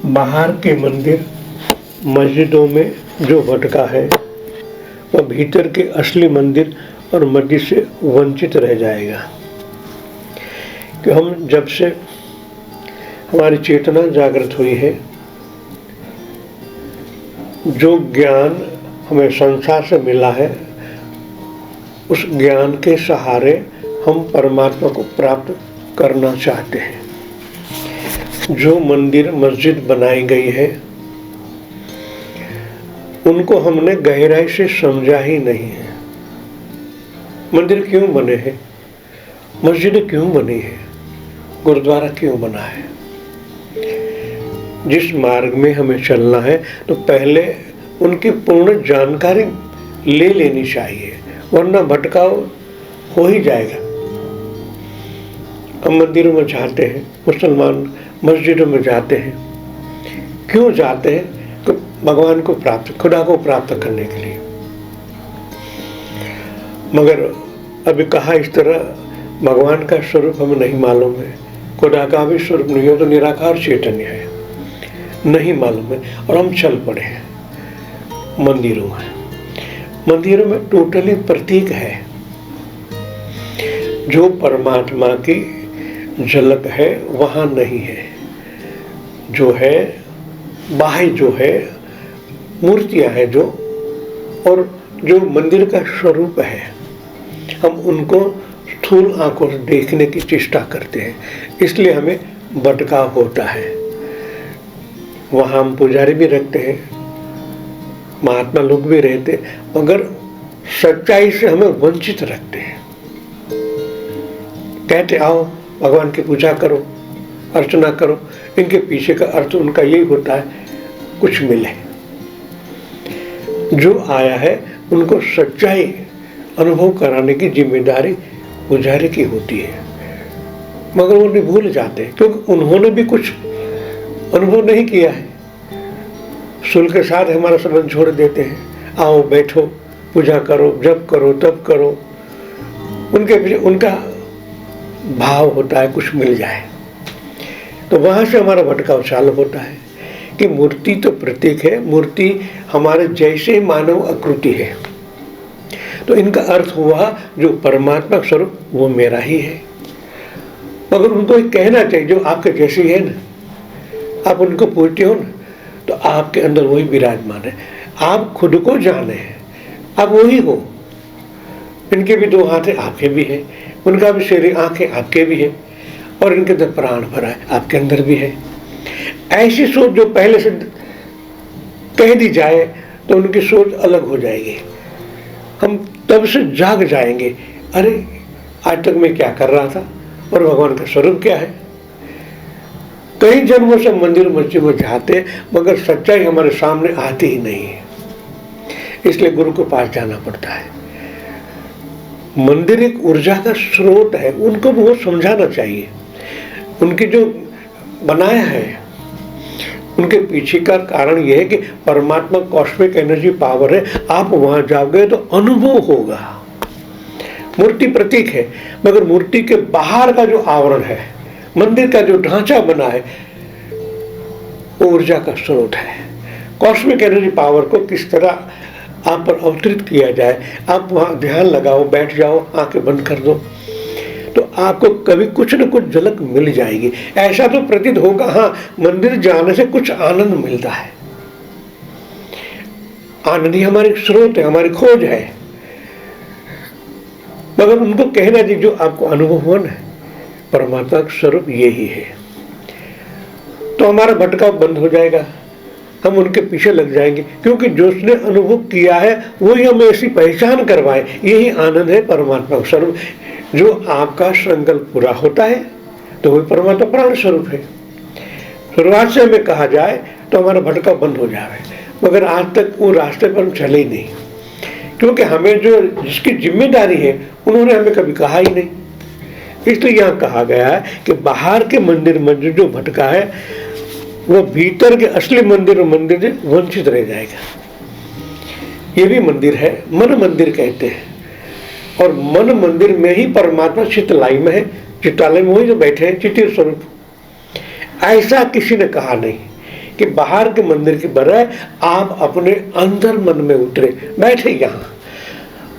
बाहर के मंदिर मस्जिदों में जो भटका है वह भीतर के असली मंदिर और मस्जिद से वंचित रह जाएगा। कि हम जब से हमारी चेतना जागृत हुई है, जो ज्ञान हमें संसार से मिला है, उस ज्ञान के सहारे हम परमात्मा को प्राप्त करना चाहते हैं। जो मंदिर मस्जिद बनाई गई है उनको हमने गहराई से समझा ही नहीं है। मंदिर क्यों बने हैं, मस्जिद क्यों बनी है, गुरुद्वारा क्यों बना है। जिस मार्ग में हमें चलना है तो पहले उनकी पूर्ण जानकारी ले लेनी चाहिए, वरना भटकाव हो ही जाएगा। हम मंदिरों में जाते हैं, मुसलमान मस्जिदों में जाते हैं, क्यों जाते हैं? तो भगवान को प्राप्त, खुदा को प्राप्त करने के लिए। मगर अभी कहा इस तरह भगवान का स्वरूप हमें नहीं मालूम है, खुदा का भी स्वरूप नहीं हो तो निराकार चैतन्य है, नहीं मालूम है, और हम चल पड़े हैं मंदिरों में। मंदिरों में टोटली प्रतीक है। जो परमात्मा की झलक है वहाँ नहीं है। जो है बाह्य, जो है मूर्तियाँ हैं जो, और जो मंदिर का स्वरूप है, हम उनको स्थूल आंखों से देखने की चेष्टा करते हैं, इसलिए हमें भटकाव होता है। वहाँ हम पुजारी भी रखते हैं, महात्मा लोग भी रहते, मगर सच्चाई से हमें वंचित रखते हैं। कहते आओ भगवान की पूजा करो, अर्चना करो, इनके पीछे का अर्थ उनका यही होता है कुछ मिले। जो आया है उनको सच्चाई अनुभव कराने की जिम्मेदारी पुजारी की होती है, मगर वो नहीं भूल जाते क्योंकि उन्होंने भी कुछ अनुभव नहीं किया है। शुल्क के साथ हमारा संबंध छोड़ देते हैं, आओ बैठो पूजा करो, जब करो तब करो। उनके पीछे उनका भाव होता है कुछ मिल जाए, तो वहां से हमारा भटकाव चालू होता है कि मूर्ति तो प्रतीक है, मूर्ति हमारे जैसे मानव आकृति है, तो इनका अर्थ हुआ जो परमात्मा स्वरूप वो मेरा ही है। मगर उनको एक कहना चाहिए जो आपके जैसी है ना, आप उनको पूछते हो ना, तो आपके अंदर वही विराजमान है। आप खुद को जाने हैं, आप वही हो। इनके भी दो हाथ है, आपके भी है, उनका भी शरीर, आंखें आपके भी है, और इनके अंदर प्राण भरा है, आपके अंदर भी है। ऐसी सोच जो पहले से कह दी जाए तो उनकी सोच अलग हो जाएगी। हम तब से जाग जाएंगे, अरे आज तक मैं क्या कर रहा था और भगवान का स्वरूप क्या है। कई जन्मों से मंदिर मस्जिद में जाते, मगर सच्चाई हमारे सामने आती ही नहीं है, इसलिए गुरु के पास जाना पड़ता है। मंदिर एक ऊर्जा का स्रोत है, उनको भी वो समझाना चाहिए। उनकी जो बनाया है उनके पीछे का कारण यह है कि परमात्मा कॉस्मिक एनर्जी पावर है, आप वहां जाओगे तो अनुभव होगा। मूर्ति प्रतीक है, मगर मूर्ति के बाहर का जो आवरण है, मंदिर का जो ढांचा बना है, वो ऊर्जा का स्रोत है। कॉस्मिक एनर्जी पावर को किस तरह आप पर अवतरित किया जाए, आप वहां ध्यान लगाओ, बैठ जाओ, आंखें बंद कर दो, तो आपको कभी कुछ न कुछ झलक मिल जाएगी। ऐसा तो प्रतीत होगा, हाँ मंदिर जाने से कुछ आनंद मिलता है, आनंद ही हमारी स्रोत है, हमारी खोज है। मगर उनको कहना चाहिए जो आपको अनुभव हुआ ना, परमात्मा का स्वरूप यही है, तो हमारा भटकाव बंद हो जाएगा, हम उनके पीछे लग जाएंगे, क्योंकि जो उसने अनुभव किया है वही हमें ऐसी पहचान करवाए। यही आनंद है परमात्मा का स्वरूप। जो आपका संकल्प पूरा होता है तो वही परमात्मा प्राण स्वरूप है। शुरुआत से हमें कहा जाए तो हमारा भटकाव बंद हो जाए, मगर आज तक वो रास्ते पर हम चले ही नहीं, क्योंकि हमें जो जिसकी जिम्मेदारी है उन्होंने हमें कभी कहा ही नहीं। इसलिए यहाँ कहा गया है कि बाहर के मंदिर मस्जिद जो भटका है वो भीतर के असली मंदिर से वंचित रह जाएगा। ये भी मंदिर है, मन मंदिर कहते हैं, और मन मंदिर में ही परमात्मा चितलाई में है, चितालय में वही जो बैठे हैं चित्र स्वरूप। ऐसा किसी ने कहा नहीं कि बाहर के मंदिर की बजाय आप अपने अंदर मन में उतरे, बैठे यहाँ,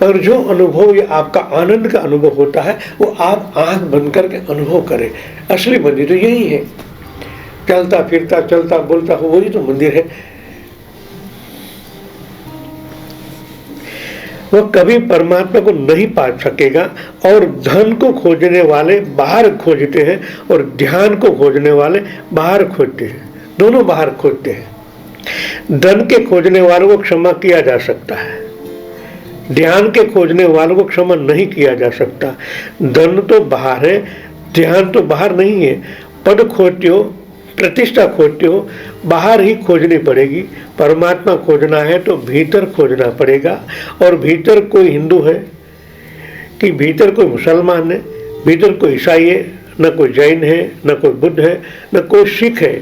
और जो अनुभव ये आपका आनंद का अनुभव होता है वो आप आंख बंद करके अनुभव करें। असली मंदिर तो यही है, चलता फिरता चलता बोलता हो, वही तो मंदिर है। वह कभी परमात्मा को नहीं पा सकेगा। और धन को खोजने वाले बाहर खोजते हैं और ध्यान को खोजने वाले बाहर खोजते हैं, दोनों बाहर खोजते हैं। धन के खोजने वालों को क्षमा किया जा सकता है, ध्यान के खोजने वालों को क्षमा नहीं किया जा सकता। धन तो बाहर है, ध्यान तो बाहर नहीं है। पद खोजते हो, प्रतिष्ठा खोजते हो, बाहर ही खोजनी पड़ेगी। परमात्मा खोजना है तो भीतर खोजना पड़ेगा। और भीतर कोई हिंदू है कि भीतर कोई मुसलमान है, भीतर कोई ईसाई है, न कोई जैन है, न कोई बुद्ध है, न कोई सिख है,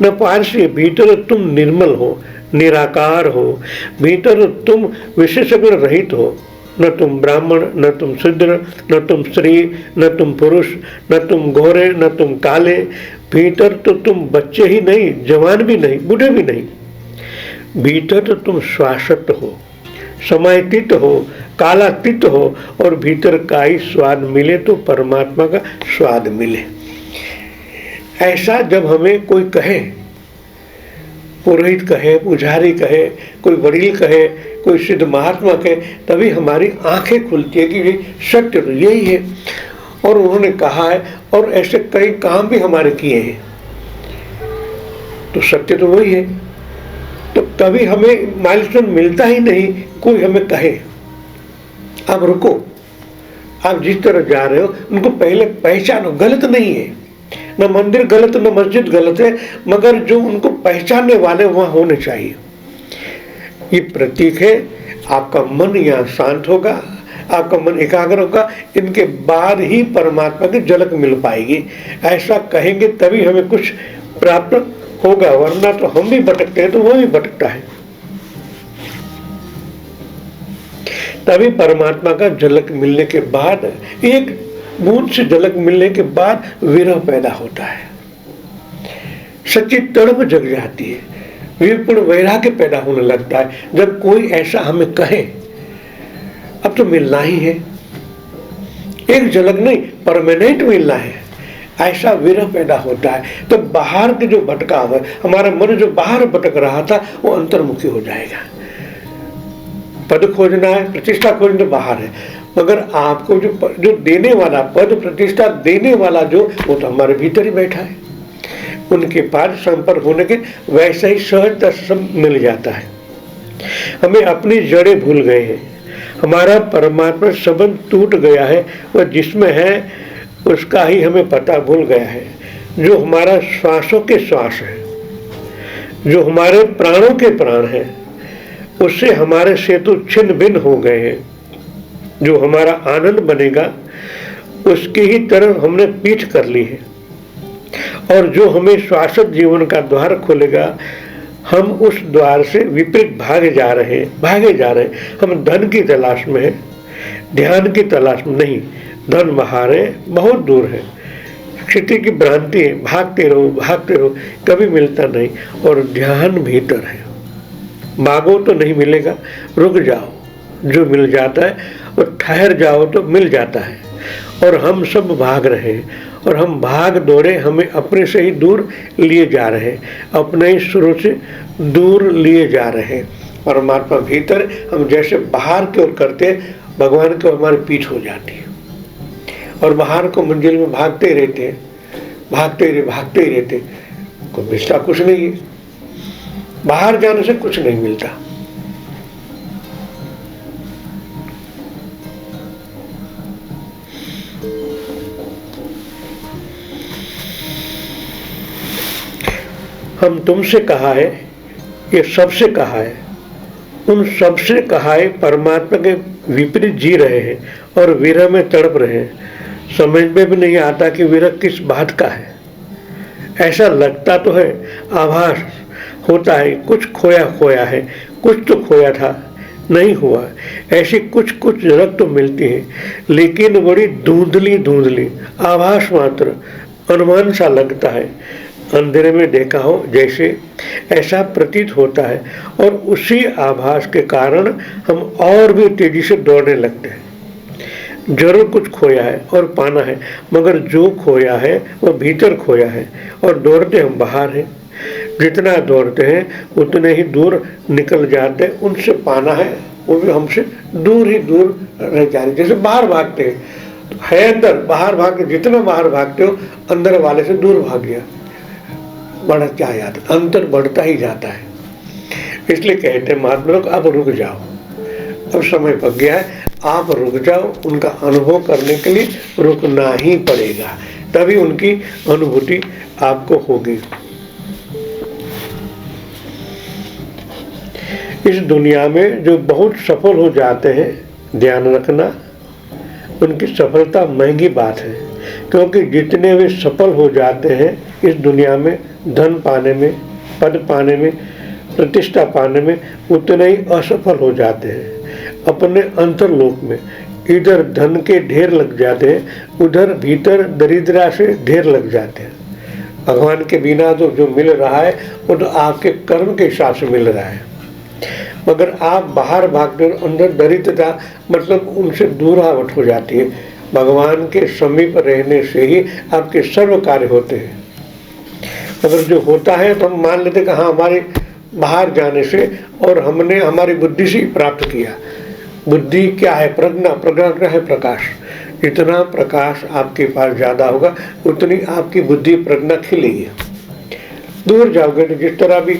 न पारसी है। भीतर तुम निर्मल हो, निराकार हो, भीतर तुम विशेषज्ञ रहित हो। न तुम ब्राह्मण, न तुम शूद्र, न तुम स्त्री, न तुम पुरुष, न तुम गोरे, न तुम काले। भीतर तो तुम बच्चे ही नहीं, जवान भी नहीं, बूढ़े भी नहीं। भीतर तो तुम शाश्वत हो, समयतीत हो, कालातीत हो। और भीतर का ही स्वाद मिले तो परमात्मा का स्वाद मिले। ऐसा जब हमें कोई कहे, पुरोहित कहे, पुजारी कहे, कोई वडील कहे, कोई सिद्ध महात्मा कहे, तभी हमारी आंखें खुलती है कि ये सत्य तो यही है। और उन्होंने कहा है, और ऐसे कई काम भी हमारे किए हैं, तो सत्य तो वही है। तो कभी हमें माइलस्टोन मिलता ही नहीं, कोई हमें कहे आप रुको, आप जिस तरह जा रहे हो उनको पहले पहचानो। गलत नहीं है, न मंदिर गलत, न मस्जिद गलत है, मगर जो उनको पहचानने वाले वहां होने चाहिए। ये प्रतीक है। आपका मन यहाँ शांत होगा, आपका मन एकाग्र होगा, इनके बाद ही परमात्मा की झलक मिल पाएगी। ऐसा कहेंगे तभी हमें कुछ प्राप्त होगा, वरना तो हम भी भटकते हैं तो वो भी भटकता है। तभी परमात्मा का झलक मिलने के बाद, एक बूंद से झलक मिलने के बाद विरह पैदा होता है, सच्ची तड़प जग जाती है, विपुल वैराग्य पैदा होने लगता है। जब कोई ऐसा हमें कहे अब तो मिलना ही है, एक झलक नहीं परमानेंट मिलना है, ऐसा विरह पैदा होता है। तो बाहर के जो भटकाव है, हमारा मन जो बाहर भटक रहा था वो अंतर्मुखी हो जाएगा। पद खोजना है, प्रतिष्ठा खोजना तो बाहर है, मगर आपको जो देने वाला, पद प्रतिष्ठा देने वाला जो, वो तो हमारे भीतर ही बैठा है। उनके पास संपर्क होने के वैसे ही सहजता सब मिल जाता है। हमें अपनी जड़ें भूल गए हैं, हमारा परमात्मा संबंध टूट गया है, वह जिसमें है उसका ही हमें पता भूल गया है। जो हमारा श्वासों के श्वास है, जो हमारे प्राणों के प्राण है, उससे हमारे सेतु छिन्न भिन्न हो गए हैं। जो हमारा आनंद बनेगा उसकी ही तरफ हमने पीठ कर ली है। और जो हमें शाश्वत जीवन का द्वार खोलेगा, हम उस द्वार से विपरीत भागे जा रहे हैं। हम धन की तलाश में हैं, ध्यान की तलाश में नहीं। धन बाहर है, बहुत दूर है, स्थिति की भ्रांति है, भागते रहो, कभी मिलता नहीं। और ध्यान भीतर है, मांगो तो नहीं मिलेगा, रुक जाओ, जो मिल जाता है, और ठहर जाओ तो मिल जाता है। और हम सब भाग रहे हैं, और हम भाग दौड़े हमें अपने से ही दूर लिए जा रहे हैं, अपने ही सुरों से दूर लिए जा रहे हैं। परमात्मा भीतर, हम जैसे बाहर की ओर करते, भगवान की ओर हमारी पीठ हो जाती है। और बाहर को मंजिल में भागते ही रहते, कोई मिलता कुछ नहीं है। बाहर जाने से कुछ नहीं मिलता। हम तुमसे कहा है, ये सबसे कहा है, उन सबसे कहा है, परमात्मा के विपरीत जी रहे हैं और विरह में तड़प रहे हैं। समझ में भी नहीं आता कि विरह किस बात का है। ऐसा लगता तो है, आभास होता है कुछ खोया है, कुछ तो खोया था, नहीं हुआ। ऐसी कुछ झलक तो मिलती है, लेकिन बड़ी धुंधली आभास मात्र, अनुमान सा लगता है। अंधेरे में देखा हो जैसे ऐसा प्रतीत होता है, और उसी आभास के कारण हम और भी तेजी से दौड़ने लगते हैं। जरूर कुछ खोया है और पाना है, मगर जो खोया है वह भीतर खोया है, और दौड़ते हम बाहर हैं। जितना दौड़ते हैं उतने ही दूर निकल जाते हैं। उनसे पाना है वो भी हमसे दूर ही दूर रह जा रहे। जैसे बाहर भागते हैं तो है अंदर, बाहर भागते, जितना बाहर भागते हो अंदर वाले से दूर भाग गया, बढ़ क्या याद, अंतर बढ़ता ही जाता है। इसलिए कहते हैं महात्मा लोग, अब रुक जाओ, अब समय पक गया है, आप रुक जाओ। उनका अनुभव करने के लिए रुकना ही पड़ेगा, तभी उनकी अनुभूति आपको होगी। इस दुनिया में जो बहुत सफल हो जाते हैं, ध्यान रखना, उनकी सफलता महंगी बात है, क्योंकि जितने वे सफल हो जाते हैं इस दुनिया में, धन पाने में, पद पाने में, प्रतिष्ठा पाने में, उतने ही असफल हो जाते हैं अपने अंतर्लोक में। इधर धन के ढेर लग जाते हैं, उधर भीतर दरिद्रता से ढेर लग जाते हैं। भगवान के बिना तो जो मिल रहा है वो तो आपके कर्म के हिसाब से मिल रहा है, मगर आप बाहर भागते हो, अंदर दरिद्रता मतलब उनसे दूरावट हो जाती है। भगवान के समीप रहने से ही आपके सर्व कार्य होते हैं। अगर जो होता है तो हम मान लेते कि हाँ हमारे बाहर जाने से और हमने हमारी बुद्धि से ही प्राप्त किया। बुद्धि क्या है? प्रज्ञा। प्रज्ञा क्या है? प्रकाश। जितना प्रकाश आपके पास ज़्यादा होगा उतनी आपकी बुद्धि प्रज्ञा खिलेगी। दूर जाओगे तो जिस तरह भी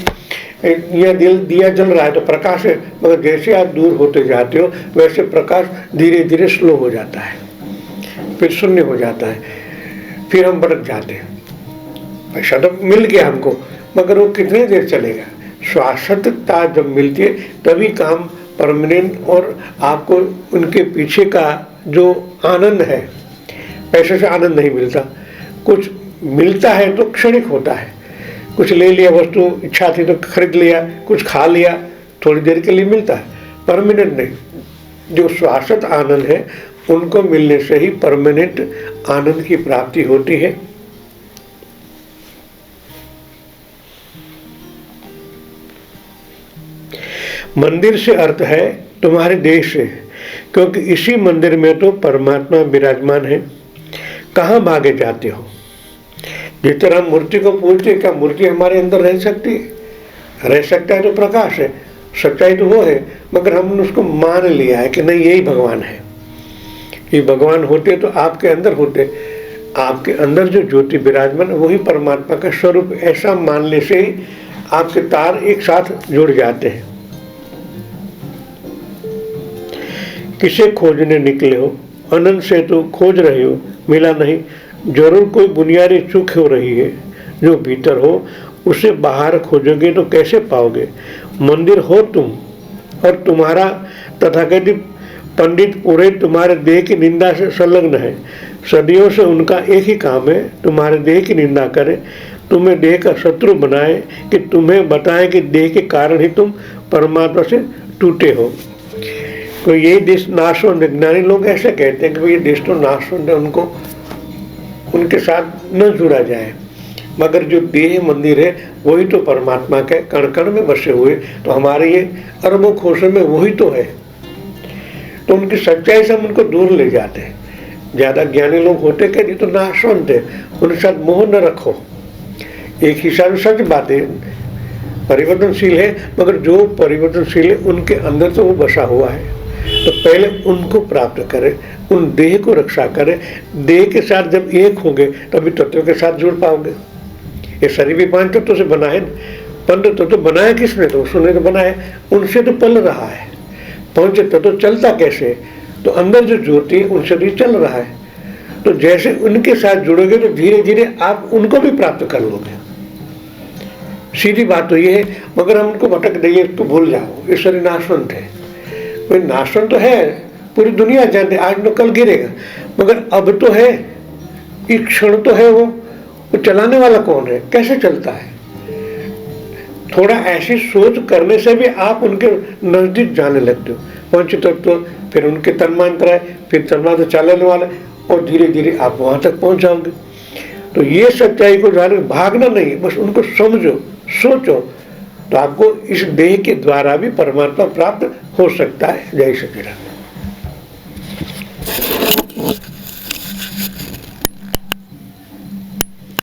यह दिया जल रहा है तो प्रकाश है, मगर जैसे आप दूर होते जाते हो वैसे प्रकाश धीरे धीरे स्लो हो जाता है, फिर शून्य हो जाता है, फिर हम भटक जाते हैं। पैसा तो मिल गया हमको, मगर वो कितनी देर चलेगा? शाश्वतता जब मिलती है तभी काम परमानेंट, और आपको उनके पीछे का जो आनंद है, पैसे से आनंद नहीं मिलता। कुछ मिलता है तो क्षणिक होता है, कुछ ले लिया, वस्तु इच्छा थी तो खरीद लिया, कुछ खा लिया, थोड़ी देर के लिए मिलता है, परमानेंट नहीं। जो शाश्वत आनंद है उनको मिलने से ही परमानेंट आनंद की प्राप्ति होती है। मंदिर से अर्थ है तुम्हारे देश से, क्योंकि इसी मंदिर में तो परमात्मा विराजमान है। कहाँ भागे जाते हो? जिस तरह हम मूर्ति को पूजते, क्या मूर्ति हमारे अंदर रह सकती है? रह सकता है तो प्रकाश है, सच्चाई तो वो है, मगर हमने उसको मान लिया है कि नहीं यही भगवान है। ये भगवान होते तो आपके अंदर होते, आपके अंदर जो ज्योति विराजमान वही परमात्मा का स्वरूप। ऐसा मानने से ही आपके तार एक साथ जुड़ जाते हैं। किसे खोजने निकले हो? अनंत से तो खोज रहे हो, मिला नहीं। जरूर कोई बुनियादी चूक हो रही है। जो भीतर हो उसे बाहर खोजोगे तो कैसे पाओगे? मंदिर हो तुम और तुम्हारा तथाकथित पंडित पूरे तुम्हारे देह की निंदा से संलग्न है। सदियों से उनका एक ही काम है, तुम्हारे देह की निंदा करें, तुम्हें देह का शत्रु बनाए, कि तुम्हें बताएं कि देह के कारण ही तुम परमात्मा से टूटे हो। तो ये देश नाश होने, ज्ञानी लोग ऐसे कहते हैं कि ये देश तो नाश होने, उनको उनके साथ न जुड़ा जाए। मगर जो देह मंदिर है वही तो परमात्मा के कण कण में बसे हुए, तो हमारे ये अरबों कोशों में वही तो है। तो उनकी सच्चाई से हम उनको दूर ले जाते हैं। ज़्यादा ज्ञानी लोग होते क्या, ये तो नाशवंत है, उनके साथ मोह न रखो। एक हिसाब से सच बात है, परिवर्तनशील है, मगर जो परिवर्तनशील है उनके अंदर तो वो बसा हुआ है। तो पहले उनको प्राप्त करें, उन देह को रक्षा करें। देह के साथ जब एक होंगे तभी तत्व के साथ जुड़ पाओगे। ये शरीर भी 5 तत्वों से बना है, 15 तत्व बनाया किसने? तो उसने तो बनाया, उनसे तो पल रहा है। 5 तत्व चलता कैसे? तो अंदर जो ज्योति है उनसे भी चल रहा है। तो जैसे उनके साथ जुड़ोगे तो धीरे धीरे आप उनको भी प्राप्त कर लोगे। सीधी बात तो ये है, मगर हम उनको भटक देंगे तो भूल जाओ, ये शरीर नाशवंत है। कोई नाशवंत तो है, पूरी दुनिया जानते, आज तो कल गिरेगा, मगर अब तो है, एक क्षण तो है। वो चलाने वाला कौन है? कैसे चलता है? थोड़ा ऐसी सोच करने से भी आप उनके नजदीक जाने लगते हो। 5 तत्व, फिर उनके तन्मांतर है, फिर तन्मांतर चलाने वाले, और धीरे धीरे आप वहां तक पहुंच जाओगे। तो ये सच्चाई को जाने, भागना नहीं, बस उनको समझो, सोचो, तो आपको इस देह के द्वारा भी परमात्मा प्राप्त हो सकता है। जय सच्चिदानंद।